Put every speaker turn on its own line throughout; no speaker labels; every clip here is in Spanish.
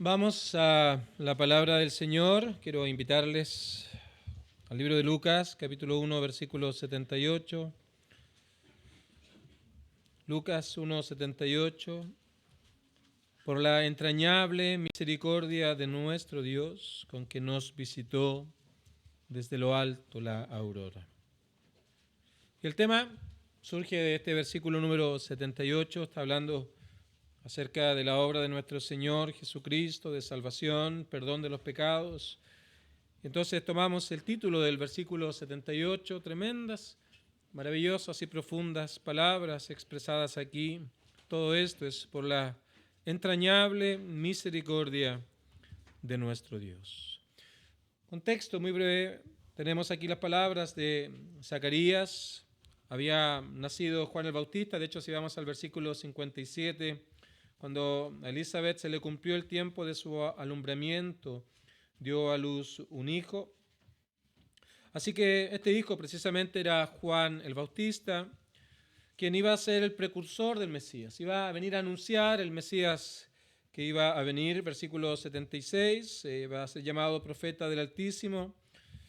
Vamos a la palabra del Señor. Quiero invitarles al libro de Lucas, capítulo 1, versículo 78. Lucas 1, 78. Por la entrañable misericordia de nuestro Dios, con que nos visitó desde lo alto la aurora. Y el tema surge de este versículo número 78, está hablando acerca de la obra de nuestro Señor Jesucristo, de salvación, perdón de los pecados. Entonces tomamos el título del versículo 78, tremendas, maravillosas y profundas palabras expresadas aquí. Todo esto es por la entrañable misericordia de nuestro Dios. Contexto muy breve, tenemos aquí las palabras de Zacarías. Había nacido Juan el Bautista, de hecho si vamos al versículo 57, cuando a Elizabeth se le cumplió el tiempo de su alumbramiento, dio a luz un hijo. Así que este hijo precisamente era Juan el Bautista, quien iba a ser el precursor del Mesías, iba a venir a anunciar el Mesías que iba a venir, versículo 76, va a ser llamado profeta del Altísimo,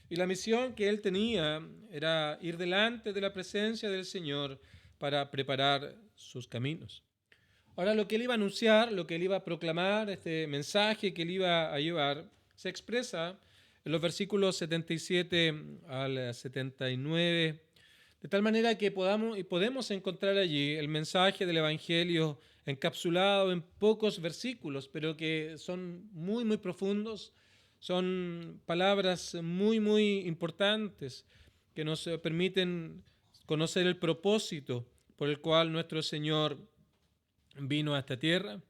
y la misión que él tenía era ir delante de la presencia del Señor para preparar sus caminos. Ahora lo que él iba a anunciar, lo que él iba a proclamar, este mensaje que él iba a llevar, se expresa en los versículos 77 al 79, de tal manera que podemos encontrar allí el mensaje del Evangelio encapsulado en pocos versículos, pero que son muy, muy profundos, son palabras muy, muy importantes que nos permiten conocer el propósito por el cual nuestro Señor vino a esta tierra.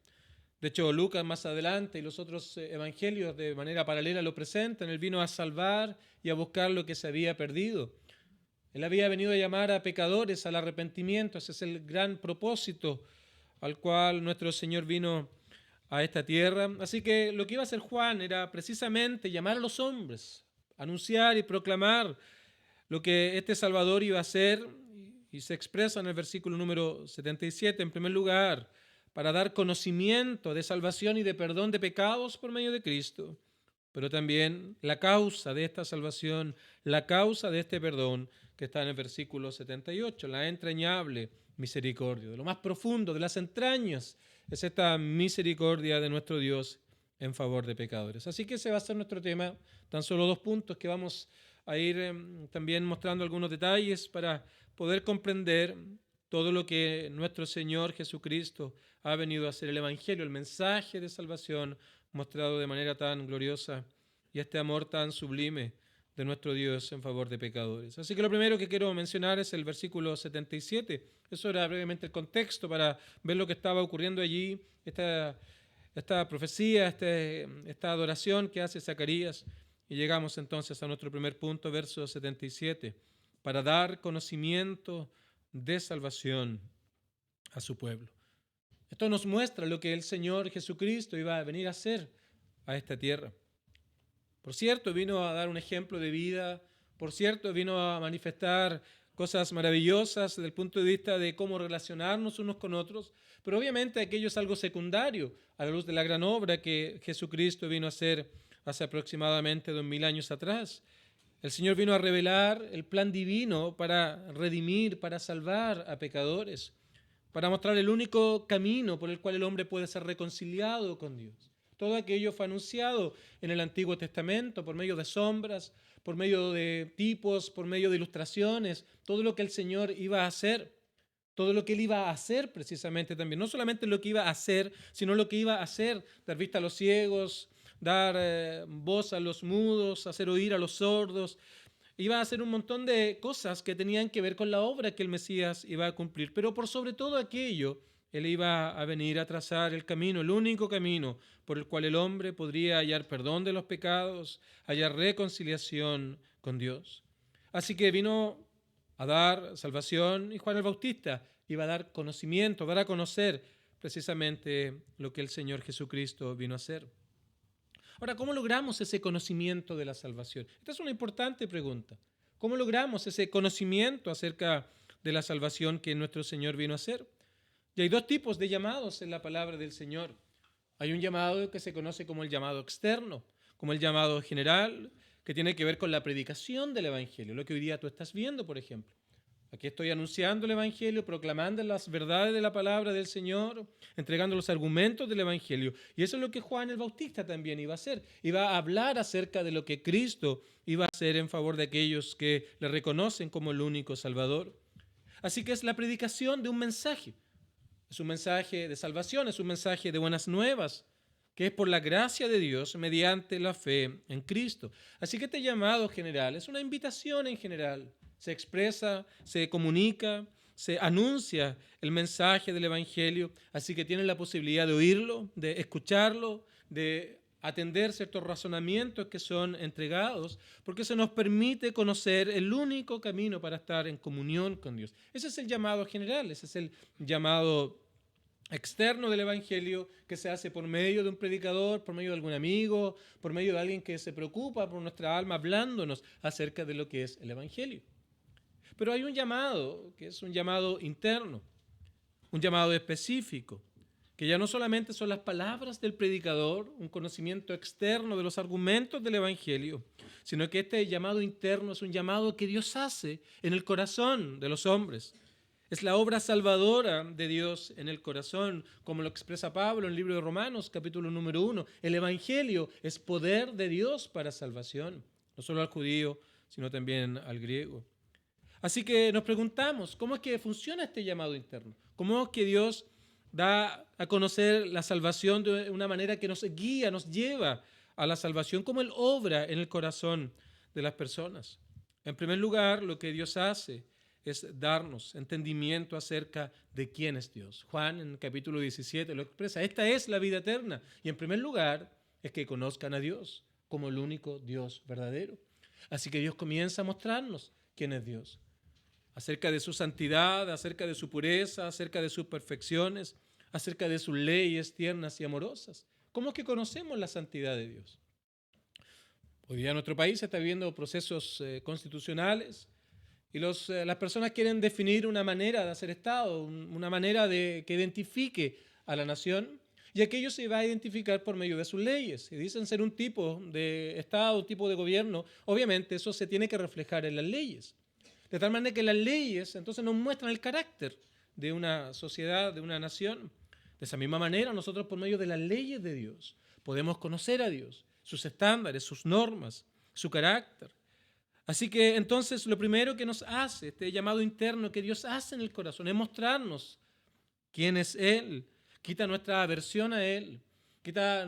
De hecho, Lucas más adelante y los otros evangelios de manera paralela lo presentan. Él vino a salvar y a buscar lo que se había perdido. Él había venido a llamar a pecadores al arrepentimiento. Ese es el gran propósito al cual nuestro Señor vino a esta tierra. Así que lo que iba a hacer Juan era precisamente llamar a los hombres, anunciar y proclamar lo que este Salvador iba a hacer, y se expresa en el versículo número 77, en primer lugar, para dar conocimiento de salvación y de perdón de pecados por medio de Cristo, pero también la causa de esta salvación, la causa de este perdón, que está en el versículo 78, la entrañable misericordia. De lo más profundo, de las entrañas, es esta misericordia de nuestro Dios en favor de pecadores. Así que ese va a ser nuestro tema, tan solo 2 puntos que vamos a ir también mostrando algunos detalles para poder comprender todo lo que nuestro Señor Jesucristo ha venido a hacer, el Evangelio, el mensaje de salvación mostrado de manera tan gloriosa y este amor tan sublime de nuestro Dios en favor de pecadores. Así que lo primero que quiero mencionar es el versículo 77. Eso era brevemente el contexto para ver lo que estaba ocurriendo allí, esta profecía, esta adoración que hace Zacarías. Y llegamos entonces a nuestro primer punto, verso 77, para dar conocimiento de salvación a su pueblo. Esto nos muestra lo que el Señor Jesucristo iba a venir a hacer a esta tierra. Por cierto, vino a dar un ejemplo de vida, por cierto, vino a manifestar cosas maravillosas desde el punto de vista de cómo relacionarnos unos con otros, pero obviamente aquello es algo secundario a la luz de la gran obra que Jesucristo vino a hacer hace aproximadamente 2000 años atrás. El Señor vino a revelar el plan divino para redimir, para salvar a pecadores, para mostrar el único camino por el cual el hombre puede ser reconciliado con Dios. Todo aquello fue anunciado en el Antiguo Testamento por medio de sombras, por medio de tipos, por medio de ilustraciones, todo lo que el Señor iba a hacer, todo lo que Él iba a hacer precisamente también. No solamente lo que iba a hacer, sino lo que iba a hacer, dar vista a los ciegos, dar voz a los mudos, hacer oír a los sordos. Iba a hacer un montón de cosas que tenían que ver con la obra que el Mesías iba a cumplir. Pero por sobre todo aquello, Él iba a venir a trazar el camino, el único camino por el cual el hombre podría hallar perdón de los pecados, hallar reconciliación con Dios. Así que vino a dar salvación y Juan el Bautista iba a dar conocimiento, a dar a conocer precisamente lo que el Señor Jesucristo vino a hacer. Ahora, ¿cómo logramos ese conocimiento de la salvación? Esta es una importante pregunta. ¿Cómo logramos ese conocimiento acerca de la salvación que nuestro Señor vino a hacer? Y hay 2 tipos de llamados en la palabra del Señor. Hay un llamado que se conoce como el llamado externo, como el llamado general, que tiene que ver con la predicación del Evangelio, lo que hoy día tú estás viendo, por ejemplo. Aquí estoy anunciando el Evangelio, proclamando las verdades de la palabra del Señor, entregando los argumentos del Evangelio. Y eso es lo que Juan el Bautista también iba a hacer. Iba a hablar acerca de lo que Cristo iba a hacer en favor de aquellos que le reconocen como el único Salvador. Así que es la predicación de un mensaje. Es un mensaje de salvación, es un mensaje de buenas nuevas, que es por la gracia de Dios mediante la fe en Cristo. Así que este llamado general es una invitación en general. Se expresa, se comunica, se anuncia el mensaje del Evangelio, así que tienen la posibilidad de oírlo, de escucharlo, de atender ciertos razonamientos que son entregados, porque se nos permite conocer el único camino para estar en comunión con Dios. Ese es el llamado general, ese es el llamado externo del Evangelio que se hace por medio de un predicador, por medio de algún amigo, por medio de alguien que se preocupa por nuestra alma, hablándonos acerca de lo que es el Evangelio. Pero hay un llamado que es un llamado interno, un llamado específico, que ya no solamente son las palabras del predicador, un conocimiento externo de los argumentos del Evangelio, sino que este llamado interno es un llamado que Dios hace en el corazón de los hombres. Es la obra salvadora de Dios en el corazón, como lo expresa Pablo en el libro de Romanos, capítulo número 1. El Evangelio es poder de Dios para salvación, no solo al judío, sino también al griego. Así que nos preguntamos, ¿cómo es que funciona este llamado interno? ¿Cómo es que Dios da a conocer la salvación de una manera que nos guía, nos lleva a la salvación? ¿Cómo Él obra en el corazón de las personas? En primer lugar, lo que Dios hace es darnos entendimiento acerca de quién es Dios. Juan en el capítulo 17 lo expresa. Esta es la vida eterna. Y en primer lugar es que conozcan a Dios como el único Dios verdadero. Así que Dios comienza a mostrarnos quién es Dios. Acerca de su santidad, acerca de su pureza, acerca de sus perfecciones, acerca de sus leyes tiernas y amorosas. ¿Cómo es que conocemos la santidad de Dios? Hoy día en nuestro país se está viviendo procesos constitucionales y las personas quieren definir una manera de hacer Estado, una manera que identifique a la nación, y aquello se va a identificar por medio de sus leyes. Si dicen ser un tipo de Estado, un tipo de gobierno, obviamente eso se tiene que reflejar en las leyes. De tal manera que las leyes entonces nos muestran el carácter de una sociedad, de una nación. De esa misma manera, nosotros por medio de las leyes de Dios podemos conocer a Dios, sus estándares, sus normas, su carácter. Así que entonces lo primero que nos hace, este llamado interno que Dios hace en el corazón, es mostrarnos quién es Él. Quita nuestra aversión a Él, quita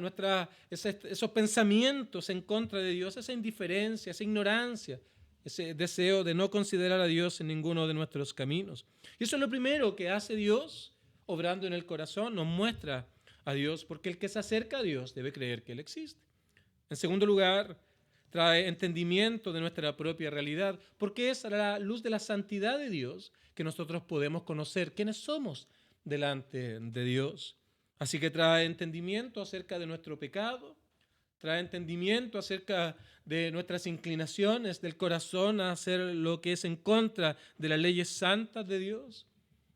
esos pensamientos en contra de Dios, esa indiferencia, esa ignorancia, ese deseo de no considerar a Dios en ninguno de nuestros caminos. Y eso es lo primero que hace Dios, obrando en el corazón, nos muestra a Dios, porque el que se acerca a Dios debe creer que Él existe. En segundo lugar, trae entendimiento de nuestra propia realidad, porque es a la luz de la santidad de Dios que nosotros podemos conocer quiénes somos delante de Dios. Así que trae entendimiento acerca de nuestro pecado, trae entendimiento acerca de nuestras inclinaciones del corazón a hacer lo que es en contra de las leyes santas de Dios.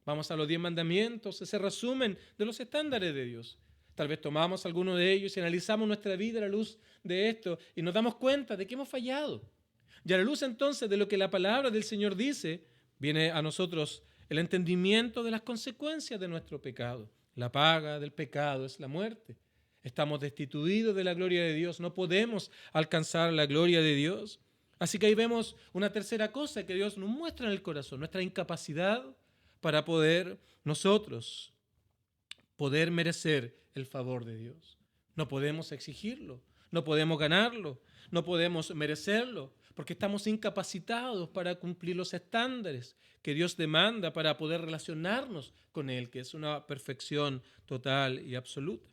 Vamos a los 10 mandamientos, ese resumen de los estándares de Dios. Tal vez tomamos alguno de ellos y analizamos nuestra vida a la luz de esto y nos damos cuenta de que hemos fallado. Y a la luz entonces de lo que la palabra del Señor dice, viene a nosotros el entendimiento de las consecuencias de nuestro pecado. La paga del pecado es la muerte. Estamos destituidos de la gloria de Dios, no podemos alcanzar la gloria de Dios. Así que ahí vemos una tercera cosa que Dios nos muestra en el corazón, nuestra incapacidad para nosotros poder merecer el favor de Dios. No podemos exigirlo, no podemos ganarlo, no podemos merecerlo, porque estamos incapacitados para cumplir los estándares que Dios demanda para poder relacionarnos con Él, que es una perfección total y absoluta.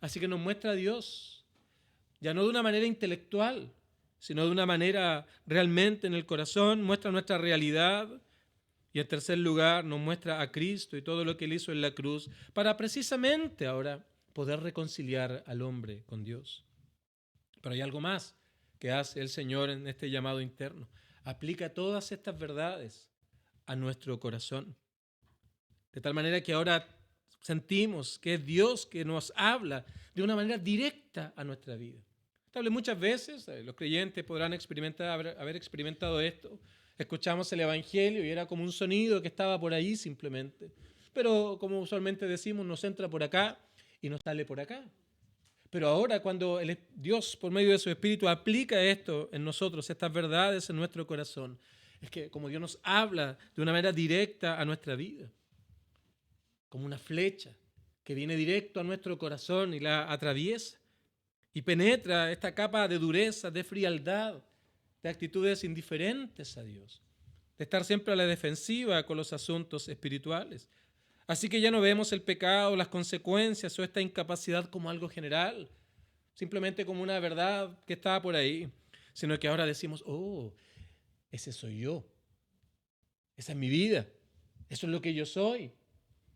Así que nos muestra a Dios, ya no de una manera intelectual, sino de una manera realmente en el corazón, muestra nuestra realidad. Y en tercer lugar, nos muestra a Cristo y todo lo que Él hizo en la cruz para precisamente ahora poder reconciliar al hombre con Dios. Pero hay algo más que hace el Señor en este llamado interno. Aplica todas estas verdades a nuestro corazón. De tal manera que ahora Sentimos que es Dios que nos habla de una manera directa a nuestra vida. Tal vez muchas veces los creyentes podrán haber experimentado esto. Escuchamos el Evangelio y era como un sonido que estaba por ahí simplemente. Pero como usualmente decimos, nos entra por acá y nos sale por acá. Pero ahora cuando Dios, por medio de su Espíritu, aplica esto en nosotros, estas verdades en nuestro corazón, es que como Dios nos habla de una manera directa a nuestra vida, como una flecha que viene directo a nuestro corazón y la atraviesa y penetra esta capa de dureza, de frialdad, de actitudes indiferentes a Dios, de estar siempre a la defensiva con los asuntos espirituales. Así que ya no vemos el pecado, las consecuencias o esta incapacidad como algo general, simplemente como una verdad que está por ahí, sino que ahora decimos, oh, ese soy yo, esa es mi vida, eso es lo que yo soy.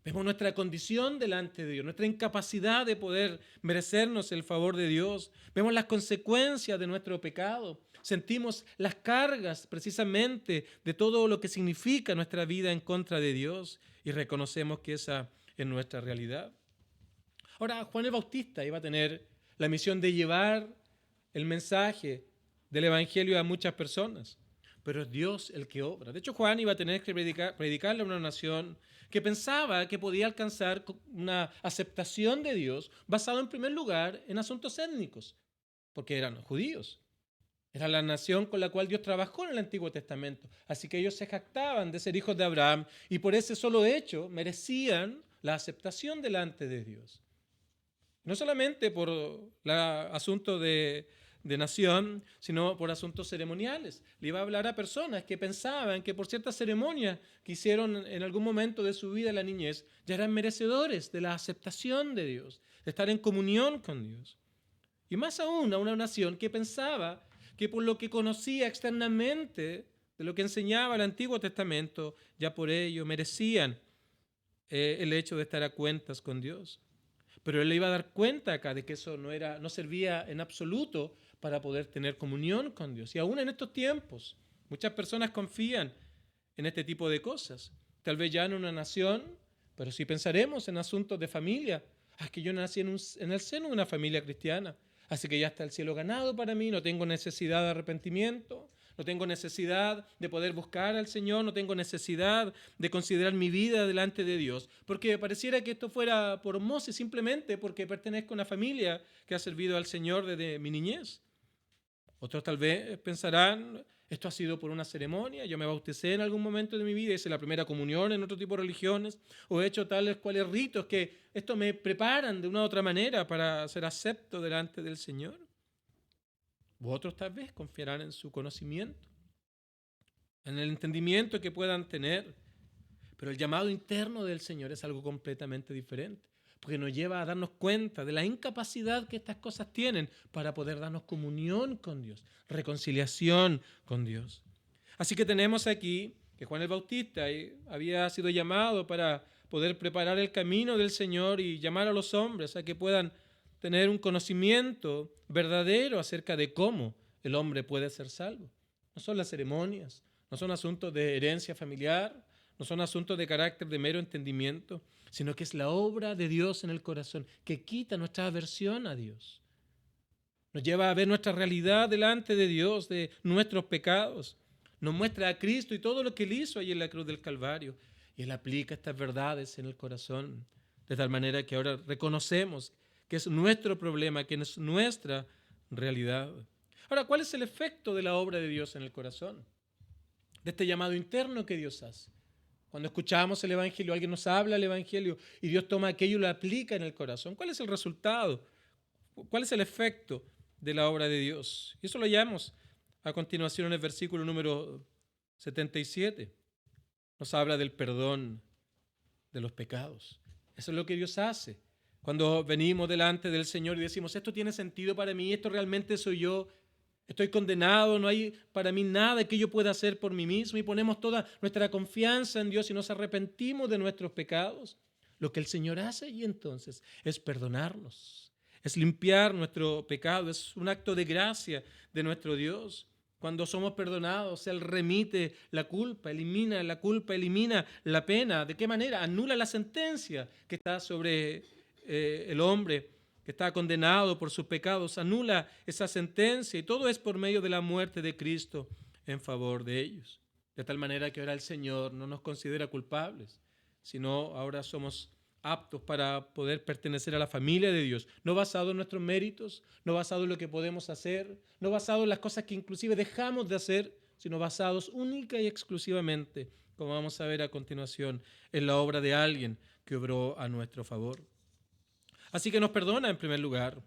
Vemos nuestra condición delante de Dios, nuestra incapacidad de poder merecernos el favor de Dios. Vemos las consecuencias de nuestro pecado. Sentimos las cargas precisamente de todo lo que significa nuestra vida en contra de Dios y reconocemos que esa es nuestra realidad. Ahora, Juan el Bautista iba a tener la misión de llevar el mensaje del Evangelio a muchas personas, pero es Dios el que obra. De hecho, Juan iba a tener que predicarle a una nación que pensaba que podía alcanzar una aceptación de Dios basado en primer lugar en asuntos étnicos, porque eran judíos. Era la nación con la cual Dios trabajó en el Antiguo Testamento. Así que ellos se jactaban de ser hijos de Abraham y por ese solo hecho merecían la aceptación delante de Dios. No solamente por el asunto de nación, sino por asuntos ceremoniales. Le iba a hablar a personas que pensaban que por ciertas ceremonias que hicieron en algún momento de su vida en la niñez, ya eran merecedores de la aceptación de Dios, de estar en comunión con Dios. Y más aún a una nación que pensaba que por lo que conocía externamente de lo que enseñaba el Antiguo Testamento, ya por ello merecían el hecho de estar a cuentas con Dios. Pero él le iba a dar cuenta acá de que eso no servía en absoluto para poder tener comunión con Dios. Y aún en estos tiempos, muchas personas confían en este tipo de cosas. Tal vez ya en una nación, pero si pensaremos en asuntos de familia, es que yo nací en el seno de una familia cristiana, así que ya está el cielo ganado para mí, no tengo necesidad de arrepentimiento, no tengo necesidad de poder buscar al Señor, no tengo necesidad de considerar mi vida delante de Dios, porque pareciera que esto fuera por osmosis, simplemente porque pertenezco a una familia que ha servido al Señor desde mi niñez. Otros tal vez pensarán, esto ha sido por una ceremonia, yo me bauticé en algún momento de mi vida, hice la primera comunión en otro tipo de religiones, o he hecho tales cuales ritos que esto me preparan de una u otra manera para ser acepto delante del Señor. U otros tal vez confiarán en su conocimiento, en el entendimiento que puedan tener. Pero el llamado interno del Señor es algo completamente diferente, porque nos lleva a darnos cuenta de la incapacidad que estas cosas tienen para poder darnos comunión con Dios, reconciliación con Dios. Así que tenemos aquí que Juan el Bautista había sido llamado para poder preparar el camino del Señor y llamar a los hombres a que puedan tener un conocimiento verdadero acerca de cómo el hombre puede ser salvo. No son las ceremonias, no son asuntos de herencia familiar, no son asuntos de carácter de mero entendimiento, sino que es la obra de Dios en el corazón que quita nuestra aversión a Dios. Nos lleva a ver nuestra realidad delante de Dios, de nuestros pecados. Nos muestra a Cristo y todo lo que Él hizo allí en la cruz del Calvario. Y Él aplica estas verdades en el corazón, de tal manera que ahora reconocemos que es nuestro problema, que es nuestra realidad. Ahora, ¿cuál es el efecto de la obra de Dios en el corazón? De este llamado interno que Dios hace. Cuando escuchamos el Evangelio, alguien nos habla el Evangelio y Dios toma aquello y lo aplica en el corazón. ¿Cuál es el resultado? ¿Cuál es el efecto de la obra de Dios? Y eso lo hallamos a continuación en el versículo número 77. Nos habla del perdón de los pecados. Eso es lo que Dios hace. Cuando venimos delante del Señor y decimos, esto tiene sentido para mí, esto realmente soy yo, estoy condenado, no hay para mí nada que yo pueda hacer por mí mismo y ponemos toda nuestra confianza en Dios y nos arrepentimos de nuestros pecados. Lo que el Señor hace y entonces es perdonarnos, es limpiar nuestro pecado, es un acto de gracia de nuestro Dios. Cuando somos perdonados, Él remite la culpa, elimina la pena. ¿De qué manera? Anula la sentencia que está sobre el hombre que está condenado por sus pecados. Anula esa sentencia y todo es por medio de la muerte de Cristo en favor de ellos. De tal manera que ahora el Señor no nos considera culpables, sino ahora somos aptos para poder pertenecer a la familia de Dios, no basado en nuestros méritos, no basado en lo que podemos hacer, no basado en las cosas que inclusive dejamos de hacer, sino basados única y exclusivamente, como vamos a ver a continuación, en la obra de alguien que obró a nuestro favor. Así que nos perdona en primer lugar,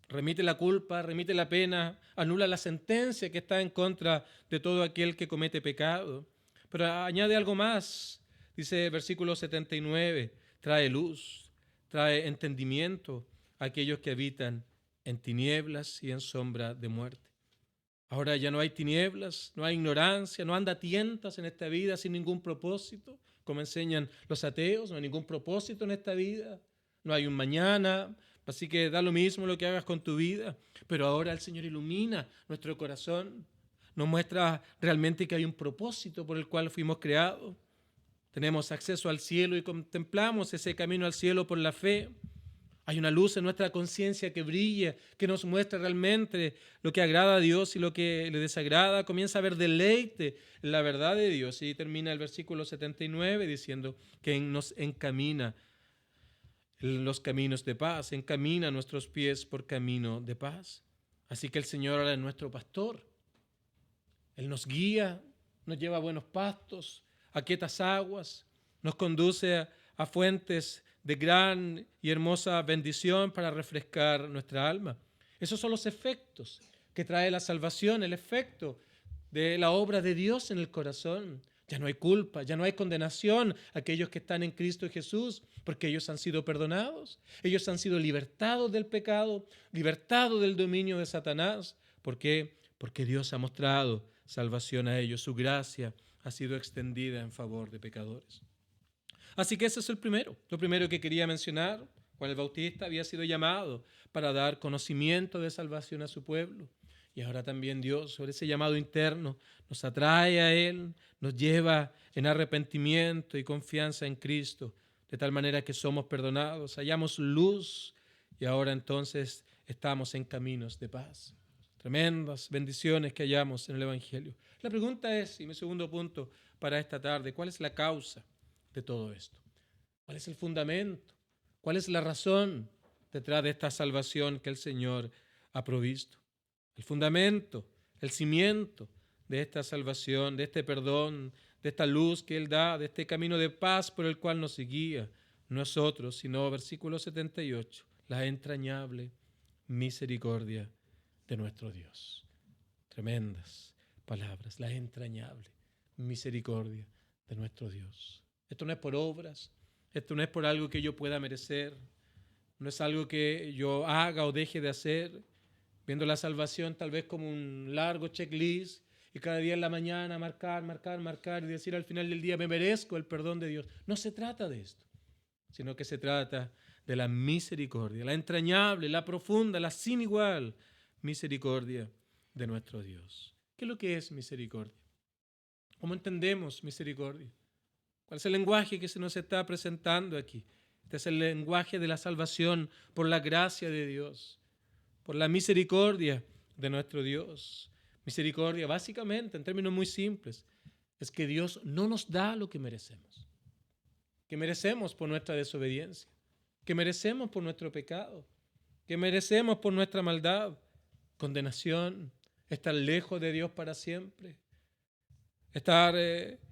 remite la culpa, remite la pena, anula la sentencia que está en contra de todo aquel que comete pecado, pero añade algo más, dice el versículo 79, trae luz, trae entendimiento a aquellos que habitan en tinieblas y en sombra de muerte. Ahora ya no hay tinieblas, no hay ignorancia, no anda tientas en esta vida sin ningún propósito, como enseñan los ateos, no hay ningún propósito en esta vida, no hay un mañana, así que da lo mismo lo que hagas con tu vida, pero ahora el Señor ilumina nuestro corazón, nos muestra realmente que hay un propósito por el cual fuimos creados. Tenemos acceso al cielo y contemplamos ese camino al cielo por la fe. Hay una luz en nuestra conciencia que brilla, que nos muestra realmente lo que agrada a Dios y lo que le desagrada. Comienza a haber deleite en la verdad de Dios. Y termina el versículo 79 diciendo que nos encamina en los caminos de paz, encamina nuestros pies por camino de paz. Así que el Señor ahora es nuestro pastor. Él nos guía, nos lleva a buenos pastos, a quietas aguas, nos conduce a fuentes de gran y hermosa bendición para refrescar nuestra alma. Esos son los efectos que trae la salvación, el efecto de la obra de Dios en el corazón. Ya no hay culpa, ya no hay condenación a aquellos que están en Cristo Jesús, porque ellos han sido perdonados, ellos han sido libertados del pecado, libertados del dominio de Satanás. ¿Por qué? Porque Dios ha mostrado salvación a ellos, su gracia ha sido extendida en favor de pecadores. Así que ese es lo primero que quería mencionar. Juan el Bautista había sido llamado para dar conocimiento de salvación a su pueblo. Y ahora también Dios, sobre ese llamado interno, nos atrae a Él, nos lleva en arrepentimiento y confianza en Cristo, de tal manera que somos perdonados, hallamos luz y ahora entonces estamos en caminos de paz. Tremendas bendiciones que hallamos en el Evangelio. La pregunta es, y mi segundo punto para esta tarde, ¿cuál es la causa de todo esto? ¿Cuál es el fundamento? ¿Cuál es la razón detrás de esta salvación que el Señor ha provisto? El fundamento, el cimiento de esta salvación, de este perdón, de esta luz que Él da, de este camino de paz por el cual nos guía, no es otro, sino, versículo 78, la entrañable misericordia de nuestro Dios. Tremendas palabras, la entrañable misericordia de nuestro Dios. Esto no es por obras, esto no es por algo que yo pueda merecer, no es algo que yo haga o deje de hacer, viendo la salvación tal vez como un largo checklist y cada día en la mañana marcar y decir al final del día me merezco el perdón de Dios. No se trata de esto, sino que se trata de la misericordia, la entrañable, la profunda, la sin igual misericordia de nuestro Dios. ¿Qué es lo que es misericordia? ¿Cómo entendemos misericordia? ¿Cuál es el lenguaje que se nos está presentando aquí? Este es el lenguaje de la salvación por la gracia de Dios, por la misericordia de nuestro Dios. Misericordia, básicamente, en términos muy simples, es que Dios no nos da lo que merecemos por nuestra desobediencia, que merecemos por nuestro pecado, que merecemos por nuestra maldad, condenación, estar lejos de Dios para siempre, estar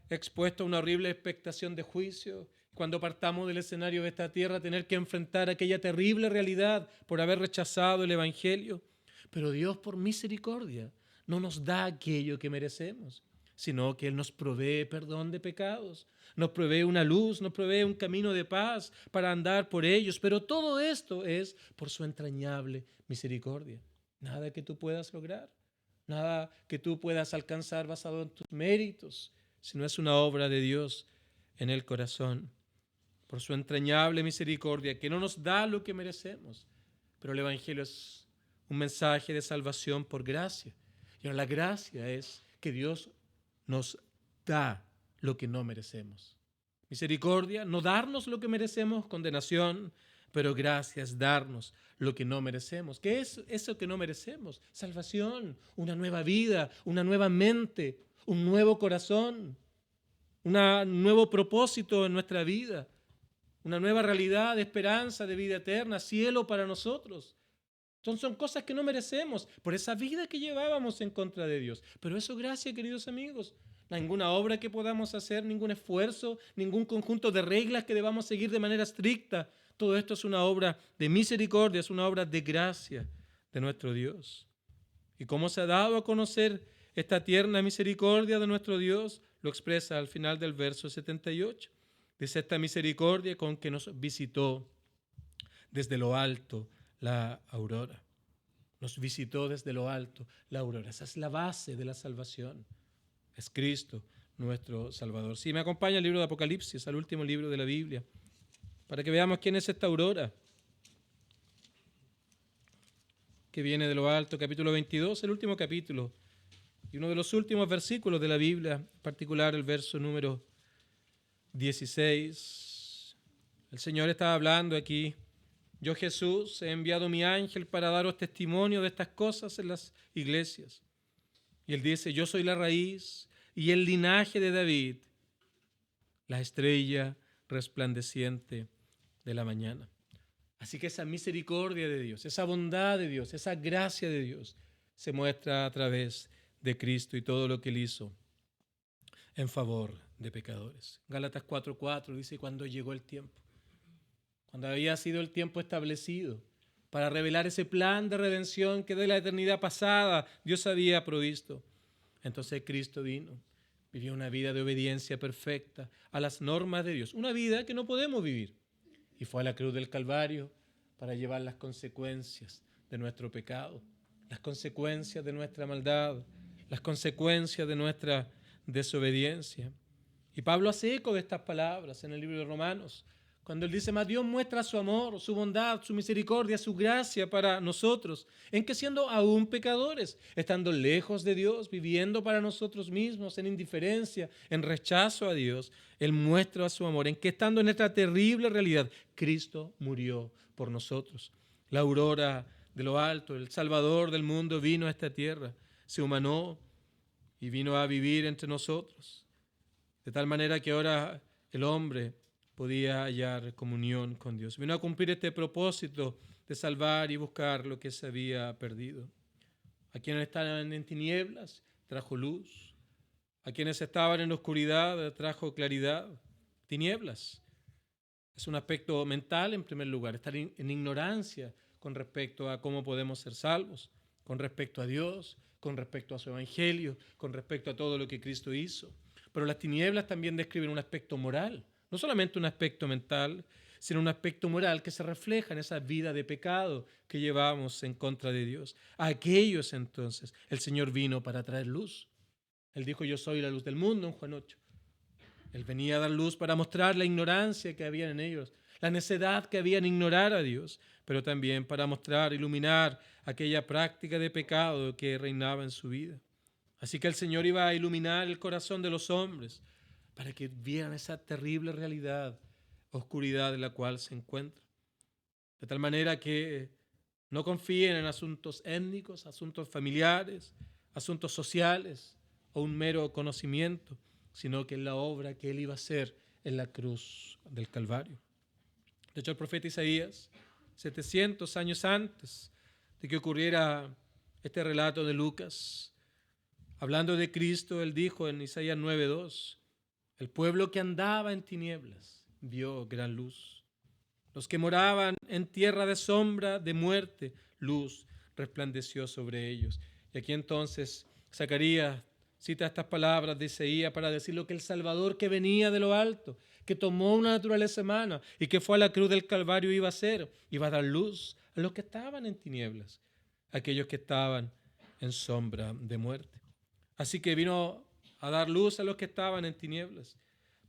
expuesto a una horrible expectación de juicio, cuando partamos del escenario de esta tierra, tener que enfrentar aquella terrible realidad por haber rechazado el Evangelio. Pero Dios, por misericordia, no nos da aquello que merecemos, sino que Él nos provee perdón de pecados, nos provee una luz, nos provee un camino de paz para andar por ellos. Pero todo esto es por su entrañable misericordia. Nada que tú puedas lograr, nada que tú puedas alcanzar basado en tus méritos, sino es una obra de Dios en el corazón, por su entrañable misericordia, que no nos da lo que merecemos. Pero el Evangelio es un mensaje de salvación por gracia. Y ahora la gracia es que Dios nos da lo que no merecemos. Misericordia, no darnos lo que merecemos, condenación, pero gracia es darnos lo que no merecemos. ¿Qué es eso que no merecemos? Salvación, una nueva vida, una nueva mente, un nuevo corazón, un nuevo propósito en nuestra vida, una nueva realidad de esperanza, de vida eterna, cielo para nosotros. Entonces son cosas que no merecemos por esa vida que llevábamos en contra de Dios. Pero eso gracia, queridos amigos. Ninguna obra que podamos hacer, ningún esfuerzo, ningún conjunto de reglas que debamos seguir de manera estricta. Todo esto es una obra de misericordia, es una obra de gracia de nuestro Dios. ¿Y cómo se ha dado a conocer esta tierna misericordia de nuestro Dios? Lo expresa al final del verso 78. Dice esta misericordia con que nos visitó desde lo alto la aurora. Nos visitó desde lo alto la aurora. Esa es la base de la salvación. Es Cristo, nuestro Salvador. Si me acompaña el libro de Apocalipsis, al último libro de la Biblia, para que veamos quién es esta aurora que viene de lo alto, capítulo 22, el último capítulo, y uno de los últimos versículos de la Biblia, en particular el verso número 16. El Señor estaba hablando aquí: yo, Jesús, he enviado mi ángel para daros testimonio de estas cosas en las iglesias. Y Él dice: yo soy la raíz y el linaje de David, la estrella resplandeciente de la mañana. Así que esa misericordia de Dios, esa bondad de Dios, esa gracia de Dios se muestra a través de Cristo y todo lo que Él hizo en favor de pecadores. Gálatas 4:4 dice: cuando llegó el tiempo, cuando había sido el tiempo establecido para revelar ese plan de redención que de la eternidad pasada Dios había provisto, entonces Cristo vino, vivió una vida de obediencia perfecta a las normas de Dios, una vida que no podemos vivir, y fue a la cruz del Calvario para llevar las consecuencias de nuestro pecado, las consecuencias de nuestra maldad, las consecuencias de nuestra desobediencia. Y Pablo hace eco de estas palabras en el libro de Romanos, cuando él dice: mas Dios muestra su amor, su bondad, su misericordia, su gracia para nosotros, en que siendo aún pecadores, estando lejos de Dios, viviendo para nosotros mismos en indiferencia, en rechazo a Dios, Él muestra su amor, en que estando en esta terrible realidad, Cristo murió por nosotros. La aurora de lo alto, el Salvador del mundo, vino a esta tierra, se humanó y vino a vivir entre nosotros, de tal manera que ahora el hombre podía hallar comunión con Dios. Vino a cumplir este propósito de salvar y buscar lo que se había perdido. A quienes estaban en tinieblas, trajo luz. A quienes estaban en oscuridad, trajo claridad. Tinieblas es un aspecto mental, en primer lugar, estar en ignorancia con respecto a cómo podemos ser salvos, con respecto a Dios, con respecto a su evangelio, con respecto a todo lo que Cristo hizo. Pero las tinieblas también describen un aspecto moral, no solamente un aspecto mental, sino un aspecto moral que se refleja en esa vida de pecado que llevamos en contra de Dios. A aquellos entonces el Señor vino para traer luz. Él dijo: yo soy la luz del mundo, en Juan 8. Él venía a dar luz para mostrar la ignorancia que había en ellos, la necedad que había en ignorar a Dios, pero también para mostrar, iluminar aquella práctica de pecado que reinaba en su vida. Así que el Señor iba a iluminar el corazón de los hombres para que vieran esa terrible realidad, oscuridad en la cual se encuentran. De tal manera que no confíen en asuntos étnicos, asuntos familiares, asuntos sociales o un mero conocimiento, sino que en la obra que Él iba a hacer en la cruz del Calvario. De hecho, el profeta Isaías, 700 años antes de que ocurriera este relato de Lucas, hablando de Cristo, él dijo en Isaías 9:2, el pueblo que andaba en tinieblas vio gran luz. Los que moraban en tierra de sombra, de muerte, luz resplandeció sobre ellos. Y aquí entonces Zacarías cita estas palabras de Isaías para decir lo que el Salvador que venía de lo alto, que tomó una naturaleza humana y que fue a la cruz del Calvario iba a hacer, iba a dar luz a los que estaban en tinieblas, a aquellos que estaban en sombra de muerte. Así que vino a dar luz a los que estaban en tinieblas,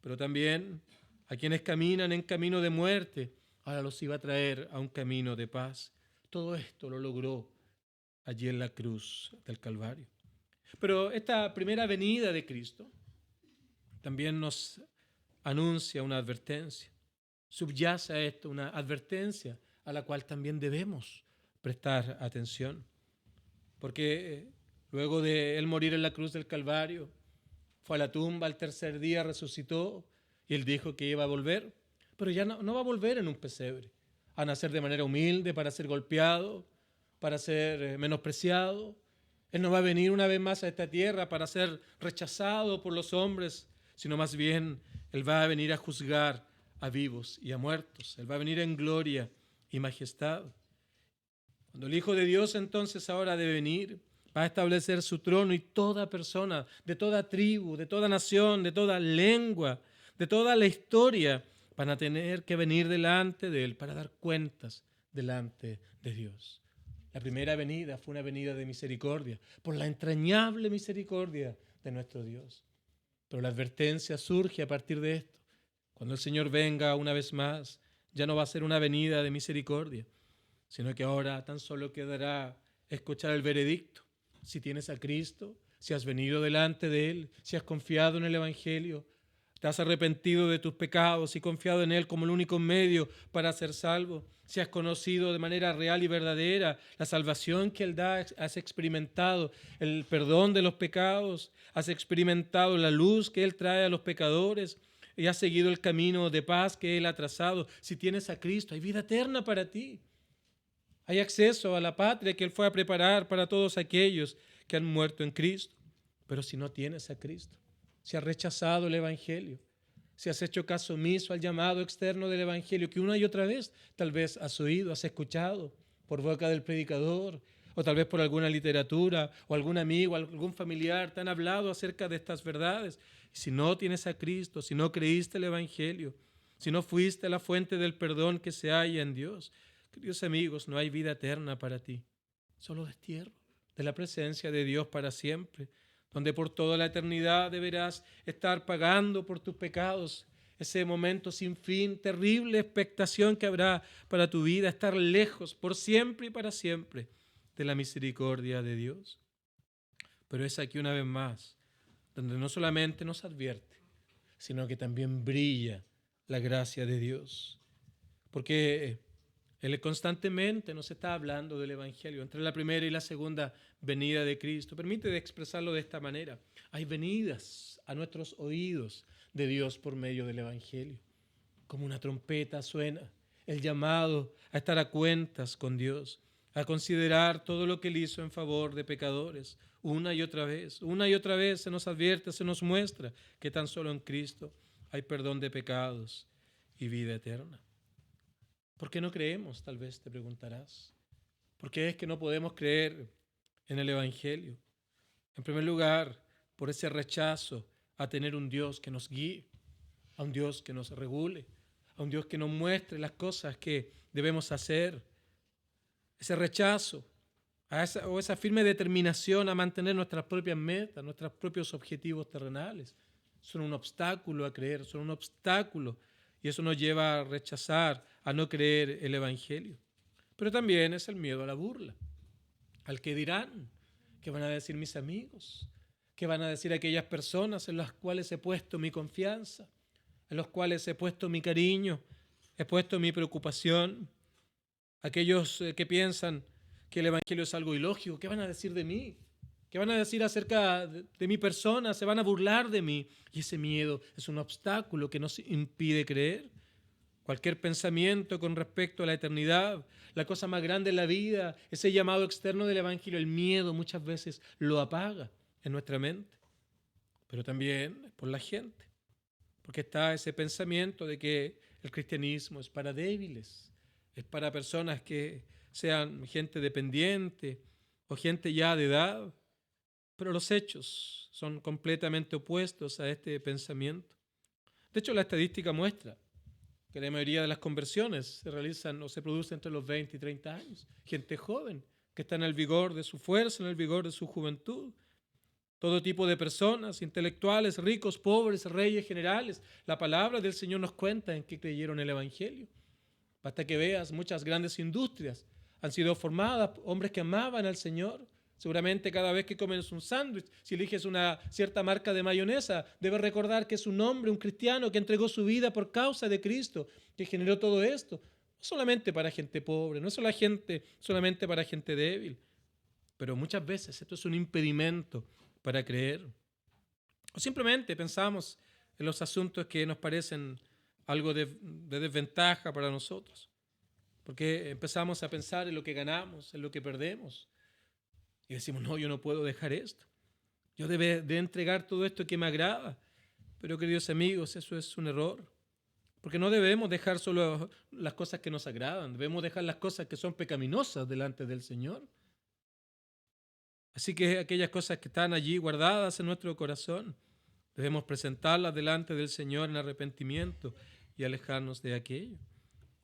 pero también a quienes caminan en camino de muerte, ahora los iba a traer a un camino de paz. Todo esto lo logró allí en la cruz del Calvario. Pero esta primera venida de Cristo también nos anuncia una advertencia. Subyace a esto una advertencia a la cual también debemos prestar atención. Porque luego de él morir en la cruz del Calvario, fue a la tumba, al tercer día resucitó y él dijo que iba a volver, pero ya no va a volver en un pesebre, a nacer de manera humilde para ser golpeado, para ser menospreciado. Él no va a venir una vez más a esta tierra para ser rechazado por los hombres, sino más bien Él va a venir a juzgar a vivos y a muertos. Él va a venir en gloria y majestad. Cuando el Hijo de Dios entonces ahora debe venir, va a establecer su trono y toda persona, de toda tribu, de toda nación, de toda lengua, de toda la historia, van a tener que venir delante de Él para dar cuentas delante de Dios. La primera venida fue una venida de misericordia, por la entrañable misericordia de nuestro Dios. Pero la advertencia surge a partir de esto. Cuando el Señor venga una vez más, ya no va a ser una venida de misericordia, sino que ahora tan solo quedará escuchar el veredicto. Si tienes a Cristo, si has venido delante de Él, si has confiado en el Evangelio, te has arrepentido de tus pecados y confiado en Él como el único medio para ser salvo, si has conocido de manera real y verdadera la salvación que Él da, has experimentado el perdón de los pecados, has experimentado la luz que Él trae a los pecadores y has seguido el camino de paz que Él ha trazado. Si tienes a Cristo, hay vida eterna para ti. Hay acceso a la patria que Él fue a preparar para todos aquellos que han muerto en Cristo. Pero si no tienes a Cristo, si has rechazado el Evangelio, si has hecho caso omiso al llamado externo del Evangelio, que una y otra vez tal vez has oído, has escuchado por boca del predicador, o tal vez por alguna literatura, o algún amigo, algún familiar, te han hablado acerca de estas verdades. Y si no tienes a Cristo, si no creíste el Evangelio, si no fuiste a la fuente del perdón que se halla en Dios, queridos amigos, no hay vida eterna para ti, solo destierro de la presencia de Dios para siempre, donde por toda la eternidad deberás estar pagando por tus pecados, ese momento sin fin, terrible expectación que habrá para tu vida, estar lejos por siempre y para siempre de la misericordia de Dios. Pero es aquí una vez más, donde no solamente nos advierte, sino que también brilla la gracia de Dios, porque Él constantemente nos está hablando del Evangelio, entre la primera y la segunda venida de Cristo. Permíteme expresarlo de esta manera. Hay venidas a nuestros oídos de Dios por medio del Evangelio. Como una trompeta suena el llamado a estar a cuentas con Dios, a considerar todo lo que Él hizo en favor de pecadores. Una y otra vez se nos advierte, se nos muestra que tan solo en Cristo hay perdón de pecados y vida eterna. ¿Por qué no creemos? Tal vez te preguntarás. ¿Por qué es que no podemos creer en el Evangelio? En primer lugar, por ese rechazo a tener un Dios que nos guíe, a un Dios que nos regule, a un Dios que nos muestre las cosas que debemos hacer. Ese rechazo o esa firme determinación a mantener nuestras propias metas, nuestros propios objetivos terrenales, son un obstáculo a creer, son un obstáculo. Y eso nos lleva a rechazar, a no creer el Evangelio. Pero también es el miedo a la burla, al que dirán, que van a decir mis amigos, que van a decir aquellas personas en las cuales he puesto mi confianza, en las cuales he puesto mi cariño, he puesto mi preocupación. Aquellos que piensan que el Evangelio es algo ilógico, ¿qué van a decir de mí? ¿Qué van a decir acerca de mi persona? Se van a burlar de mí. Y ese miedo es un obstáculo que nos impide creer. Cualquier pensamiento con respecto a la eternidad, la cosa más grande en la vida, ese llamado externo del Evangelio, el miedo muchas veces lo apaga en nuestra mente. Pero también por la gente. Porque está ese pensamiento de que el cristianismo es para débiles, es para personas que sean gente dependiente o gente ya de edad. Pero los hechos son completamente opuestos a este pensamiento. De hecho, la estadística muestra que la mayoría de las conversiones se realizan o se producen entre los 20 y 30 años. Gente joven que está en el vigor de su fuerza, en el vigor de su juventud. Todo tipo de personas, intelectuales, ricos, pobres, reyes, generales. La palabra del Señor nos cuenta en qué creyeron el Evangelio. Basta que veas, muchas grandes industrias han sido formadas, hombres que amaban al Señor, Seguramente cada vez que comes un sándwich, si eliges una cierta marca de mayonesa, debes recordar que es un hombre, un cristiano que entregó su vida por causa de Cristo, que generó todo esto. No solamente para gente pobre, no solamente para gente débil, pero muchas veces esto es un impedimento para creer. O simplemente pensamos en los asuntos que nos parecen algo de desventaja para nosotros, porque empezamos a pensar en lo que ganamos, en lo que perdemos, y decimos, no, yo no puedo dejar esto, yo debo de entregar todo esto que me agrada. Pero queridos amigos, eso es un error, porque no debemos dejar solo las cosas que nos agradan, debemos dejar las cosas que son pecaminosas delante del Señor. Así que aquellas cosas que están allí guardadas en nuestro corazón, debemos presentarlas delante del Señor en arrepentimiento y alejarnos de aquello.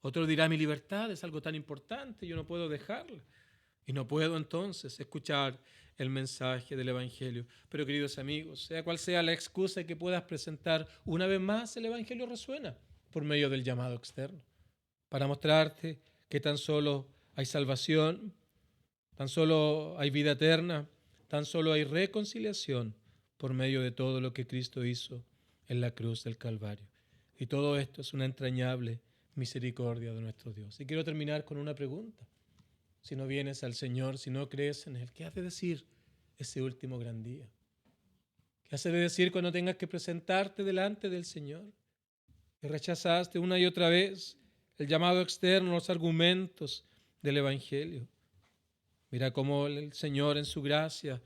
Otro dirá, mi libertad es algo tan importante, yo no puedo dejarla. Y no puedo entonces escuchar el mensaje del Evangelio. Pero queridos amigos, sea cual sea la excusa que puedas presentar, una vez más el Evangelio resuena por medio del llamado externo, para mostrarte que tan solo hay salvación, tan solo hay vida eterna, tan solo hay reconciliación por medio de todo lo que Cristo hizo en la cruz del Calvario. Y todo esto es una entrañable misericordia de nuestro Dios. Y quiero terminar con una pregunta. Si no vienes al Señor, si no crees en Él, ¿qué has de decir ese último gran día? ¿Qué has de decir cuando tengas que presentarte delante del Señor? Que rechazaste una y otra vez el llamado externo, los argumentos del Evangelio. Mira cómo el Señor en su gracia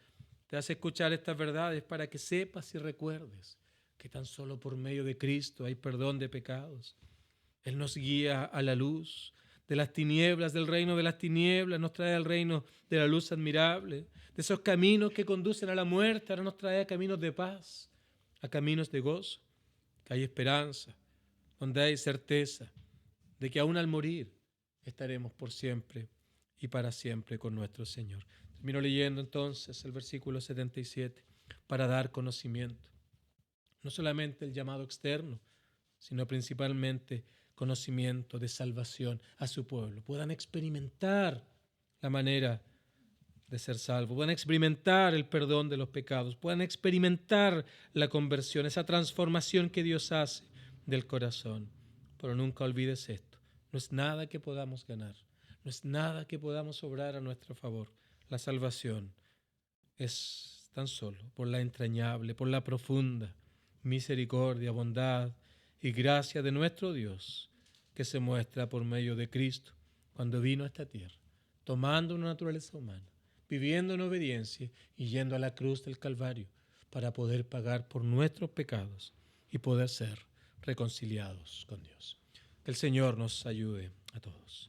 te hace escuchar estas verdades para que sepas y recuerdes que tan solo por medio de Cristo hay perdón de pecados. Él nos guía a la luz de las tinieblas, del reino de las tinieblas, nos trae al reino de la luz admirable, de esos caminos que conducen a la muerte, ahora nos trae a caminos de paz, a caminos de gozo, que hay esperanza, donde hay certeza de que aún al morir estaremos por siempre y para siempre con nuestro Señor. Termino leyendo entonces el versículo 77, para dar conocimiento, no solamente el llamado externo, sino principalmente conocimiento de salvación a su pueblo, puedan experimentar la manera de ser salvos, puedan experimentar el perdón de los pecados, puedan experimentar la conversión, esa transformación que Dios hace del corazón. Pero nunca olvides esto, no es nada que podamos ganar, no es nada que podamos obrar a nuestro favor. La salvación es tan solo por la entrañable, por la profunda misericordia, bondad y gracia de nuestro Dios, que se muestra por medio de Cristo cuando vino a esta tierra, tomando una naturaleza humana, viviendo en obediencia y yendo a la cruz del Calvario para poder pagar por nuestros pecados y poder ser reconciliados con Dios. Que el Señor nos ayude a todos.